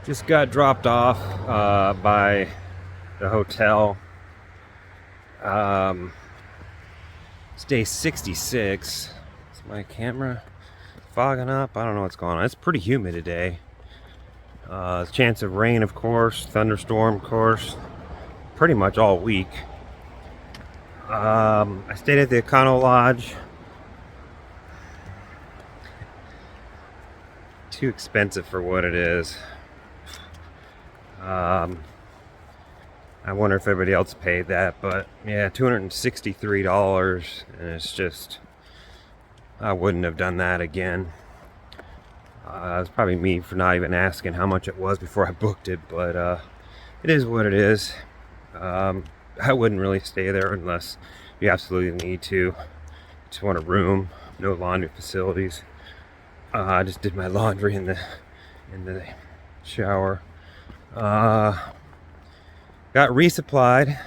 Just got dropped off by the hotel. It's day 66. Is my camera fogging up? I don't know what's going on. It's pretty humid today. Chance of rain, of course. Thunderstorm, of course. Pretty much all week. I stayed at the Econo Lodge. Too expensive for what it is. I wonder if everybody else paid that, but yeah, $263, and it's just, I wouldn't have done that again. It's probably me for not even asking how much it was before I booked it, but it is what it is. I wouldn't really stay there unless you absolutely need to. Just want a room, no laundry facilities. I just did my laundry in the shower. Got resupplied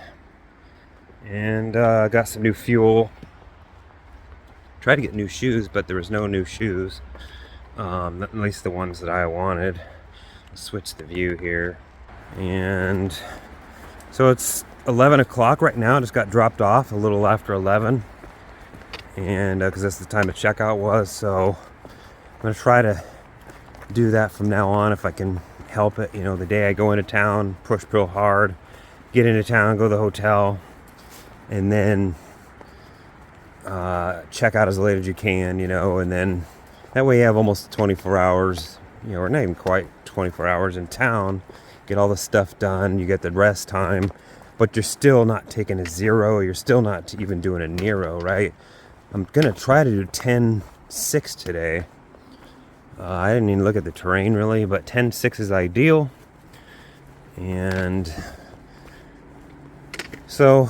and got some new fuel. Tried to get new shoes, but there was no new shoes. At least the ones that I wanted. Switch the view here. And so it's 11 o'clock right now. I just got dropped off a little after 11. And because that's the time the checkout was. So I'm going to try to do that from now on if I can help it. You know, the day I go into town, push real hard, get into town, go to the hotel, and then check out as late as you can, you know, and then that way you have almost 24 hours, you know, or not even quite 24 hours in town, get all the stuff done, you get the rest time, but you're still not taking a zero, you're still not even doing a Nero, right? I'm gonna try to do 10-6 today. I didn't even look at the terrain really, but 10-6 is ideal. And so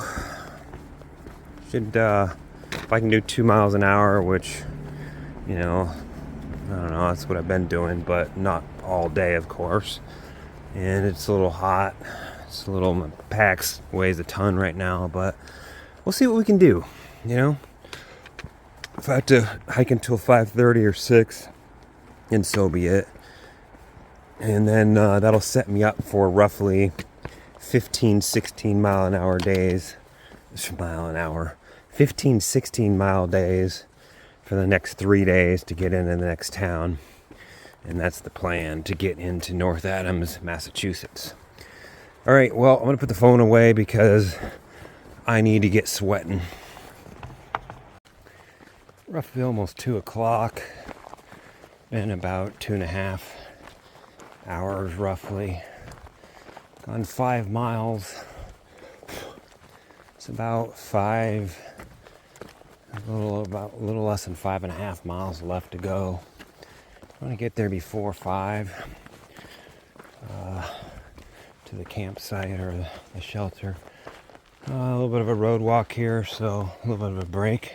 should if I can do 2 miles an hour, which, you know, I don't know, that's what I've been doing, but not all day, of course. And it's a little hot. It's a little, my pack weighs a ton right now, but we'll see what we can do, you know. If I have to hike until 5:30 or 6, and so be it. And then that'll set me up for roughly 15-16 mile an hour days. 15-16 mile days for the next 3 days to get into the next town. And that's the plan, to get into North Adams, Massachusetts. All right, well, I'm going to put the phone away because I need to get sweating. Roughly almost 2 o'clock. Been about 2.5 hours roughly. Gone 5 miles. It's about a little less than 5.5 miles left to go. I want to get there before 5 to the campsite or the shelter. A little bit of a road walk here, so a little bit of a break.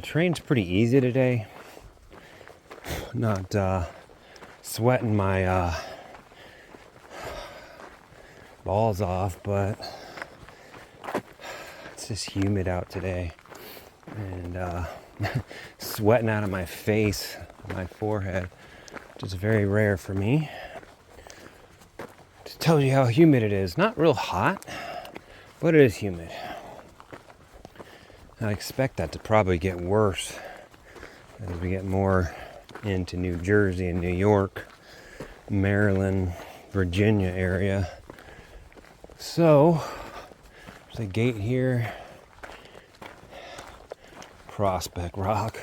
Train's pretty easy today. Not sweating my balls off, but it's just humid out today, and sweating out of my face, my forehead, which is very rare for me. Just tells you how humid it is. Not real hot, but it is humid. I expect that to probably get worse as we get more into New Jersey and New York, Maryland, Virginia area. So there's a gate here, Prospect Rock.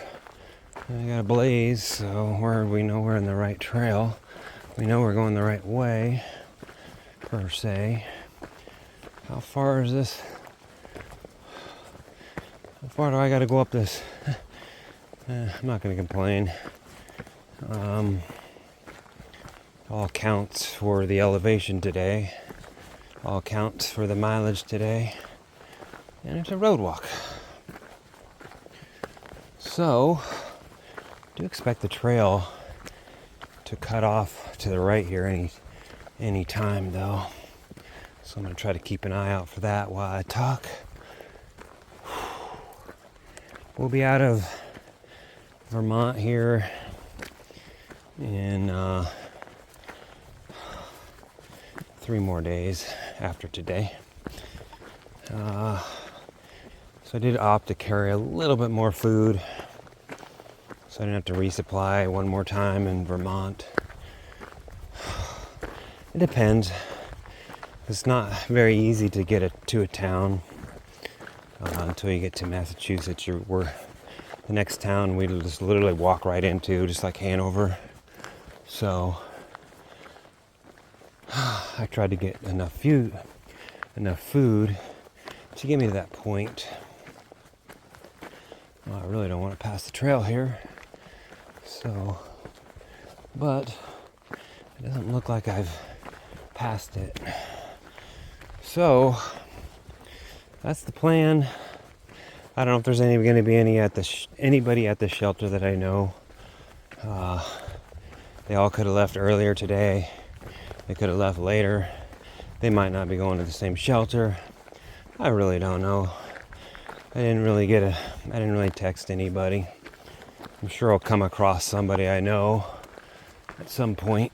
I got a blaze, so we know we're in the right trail. We know we're going the right way, per se. How far is this? How far do I got to go up this? I'm not going to complain. All counts for the elevation today. All counts for the mileage today. And it's a road walk. So, do expect the trail to cut off to the right here any time though. So I'm going to try to keep an eye out for that while I talk. We'll be out of Vermont here in 3 more days after today. So I did opt to carry a little bit more food, so I didn't have to resupply one more time in Vermont. It depends. It's not very easy to get to a town until you get to Massachusetts. The next town we just literally walk right into, just like Hanover. So I tried to get enough food to get me to that point. Well, I really don't want to pass the trail here. So, but it doesn't look like I've passed it. So that's the plan. I don't know if there's going to be anybody at the shelter that I know. They all could have left earlier today. They could have left later. They might not be going to the same shelter. I really don't know. I didn't really text anybody. I'm sure I'll come across somebody I know at some point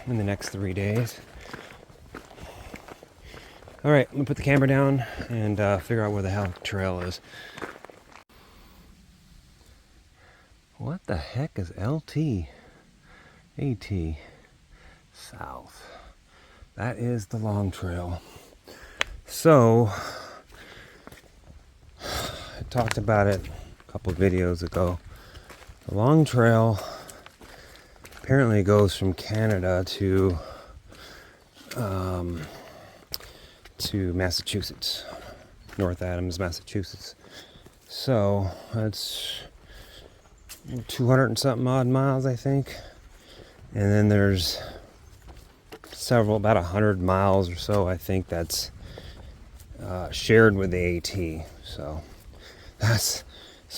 in the next 3 days. All right, I'm gonna put the camera down and figure out where the hell the trail is. What the heck is LT? AT? South. That is the long trail. So, I talked about it a couple of videos ago. The long trail apparently goes from Canada to Massachusetts, North Adams, Massachusetts. So that's 200 and something odd miles, I think. And then there's about 100 miles or so, I think, that's shared with the AT. So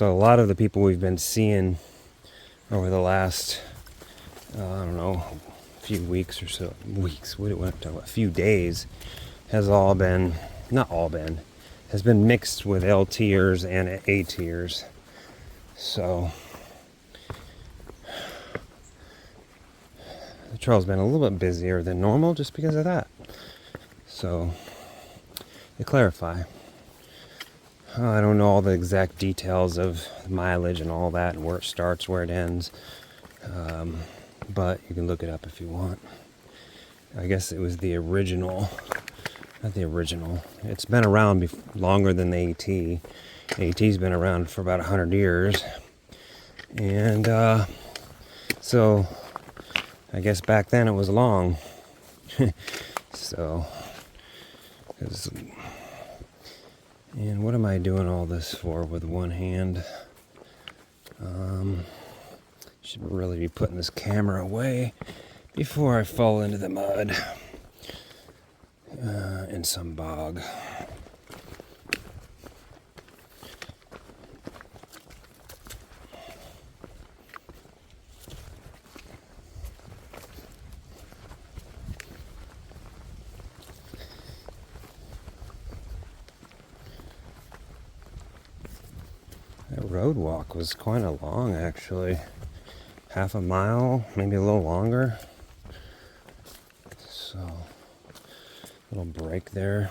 a lot of the people we've been seeing over the last, few weeks or so, a few days, has been mixed with LTers and ATers. So the trail's been a little bit busier than normal just because of that. So to clarify, I don't know all the exact details of mileage and all that, and where it starts, where it ends, but you can look it up if you want. I guess it was the original. Not the original. It's been around longer than the AT. The AT's been around for about 100 years. And so I guess back then it was long. And what am I doing all this for with one hand? Should really be putting this camera away before I fall into the mud in some bog. That road walk was kind of long, actually. Half a mile, maybe a little longer. So, little break there.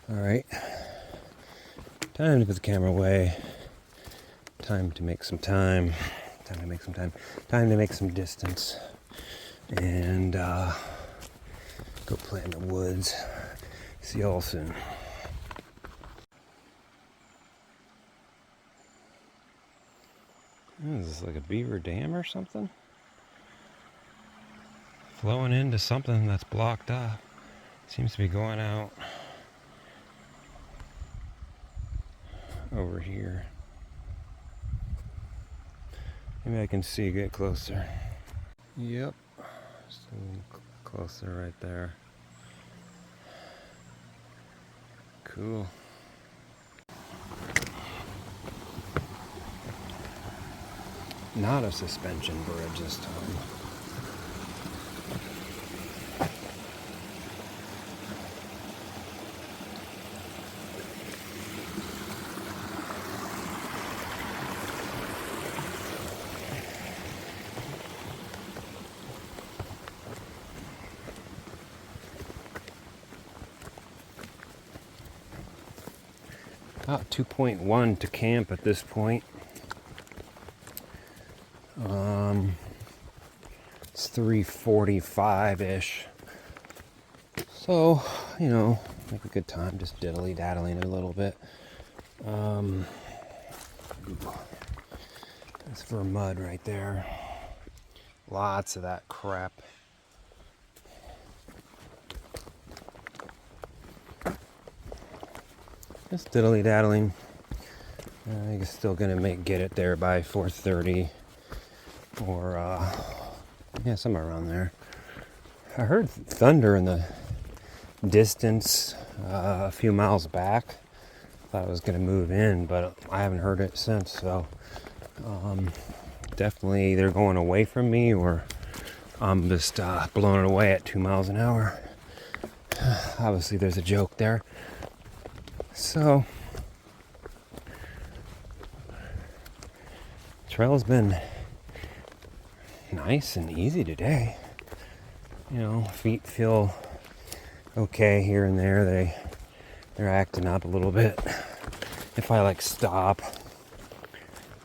All right. Time to put the camera away. Time to make some time. Time to make some distance. And go play in the woods. See y'all soon. Is this like a beaver dam or something? Flowing into something that's blocked off. Seems to be going out over here. Maybe I can see, get closer. Yep, just a little closer right there. Cool. Not a suspension bridge this time. About 2.1 to camp at this point. It's 3:45-ish. So, you know, like a good time, just diddly-daddling a little bit. That's for mud right there. Lots of that crap. Just diddly-daddling. I think it's still gonna get it there by 4:30, or yeah, somewhere around there. I heard thunder in the distance a few miles back. Thought it was gonna move in, but I haven't heard it since. So definitely either going away from me, or I'm just blowing it away at 2 miles an hour. Obviously, there's a joke there. So trail's been nice and easy today. You know, feet feel okay here and there. They're acting up a little bit. If I like stop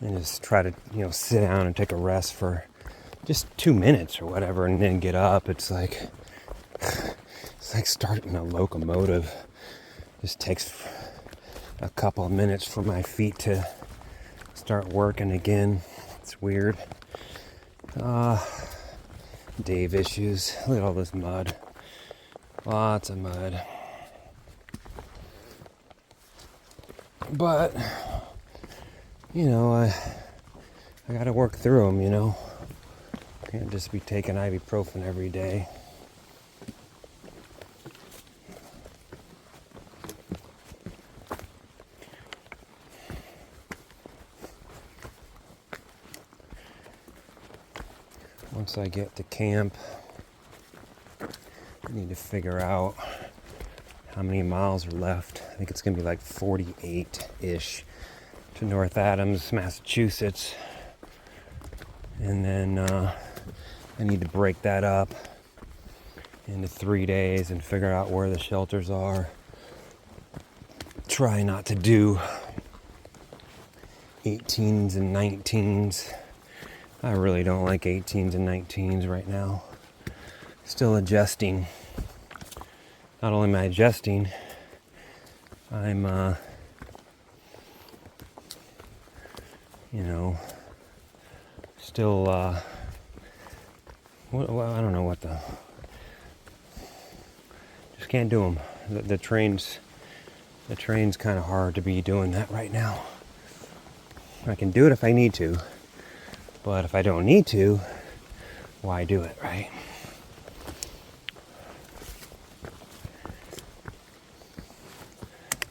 and just try to, you know, sit down and take a rest for just 2 minutes or whatever, and then get up, it's like starting a locomotive. Just takes a couple of minutes for my feet to start working again. It's weird. Dave issues. Look at all this mud. Lots of mud. But, you know, I gotta work through them, you know. Can't just be taking ibuprofen every day. Once I get to camp, I need to figure out how many miles are left. I think it's going to be like 48-ish to North Adams, Massachusetts. And then I need to break that up into 3 days and figure out where the shelters are. Try not to do 18s and 19s. I really don't like 18s and 19s right now. Still adjusting. Not only am I adjusting, I'm, you know, still, I don't know what just can't do them. The train's kind of hard to be doing that right now. I can do it if I need to, but if I don't need to, why do it, right?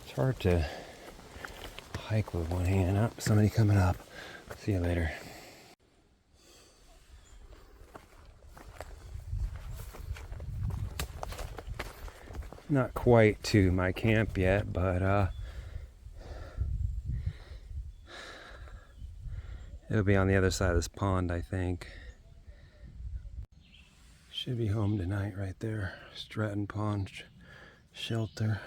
It's hard to hike with one hand up. Somebody coming up. See you later. Not quite to my camp yet, but it'll be on the other side of this pond, I think. Should be home tonight right there. Stratton Pond Shelter.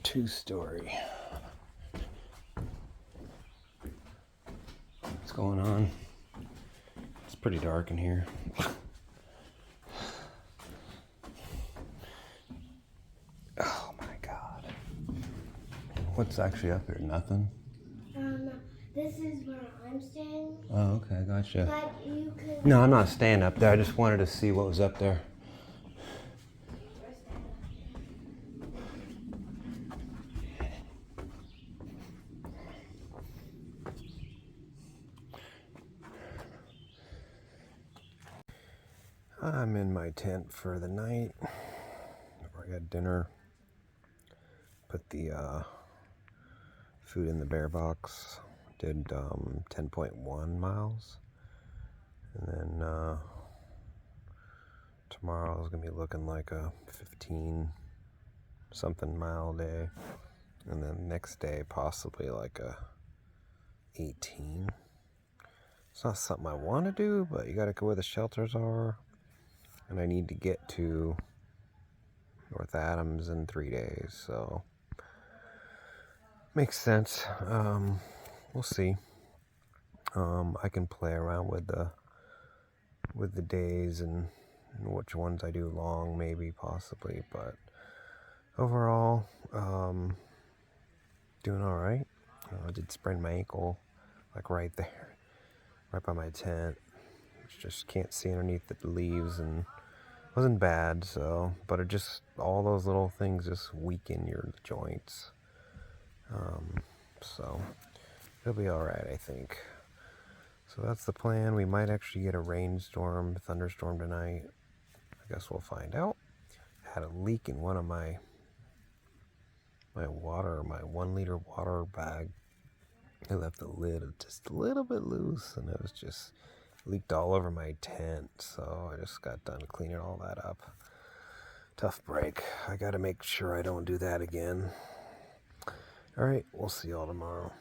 Two-story. What's going on? It's pretty dark in here. Oh my God. What's actually up there? Nothing? This is where I'm staying. Oh, okay, gotcha. But you could... No, I'm not staying up there. I just wanted to see what was up there. I'm in my tent for the night. I got dinner. Put the food in the bear box. Did 10.1 miles. And then tomorrow is going to be looking like a 15 something mile day. And then next day possibly like a 18. It's not something I want to do, but you got to go where the shelters are. and I need to get to North Adams in 3 days, so makes sense. We'll see. I can play around with the days and which ones I do long, maybe, possibly, but overall, doing all right. I did sprain my ankle, like right there, right by my tent, which just can't see underneath the leaves, and wasn't bad. So, but it just, all those little things just weaken your joints. So it'll be all right, I think. So that's the plan. We might actually get a rainstorm, thunderstorm tonight. I guess we'll find out. Had a leak in one of my water, my 1 liter water bag. I left the lid just a little bit loose, and it was just leaked all over my tent. So I just got done cleaning all that up. Tough break. I got to make sure I don't do that again. All right, we'll see y'all tomorrow.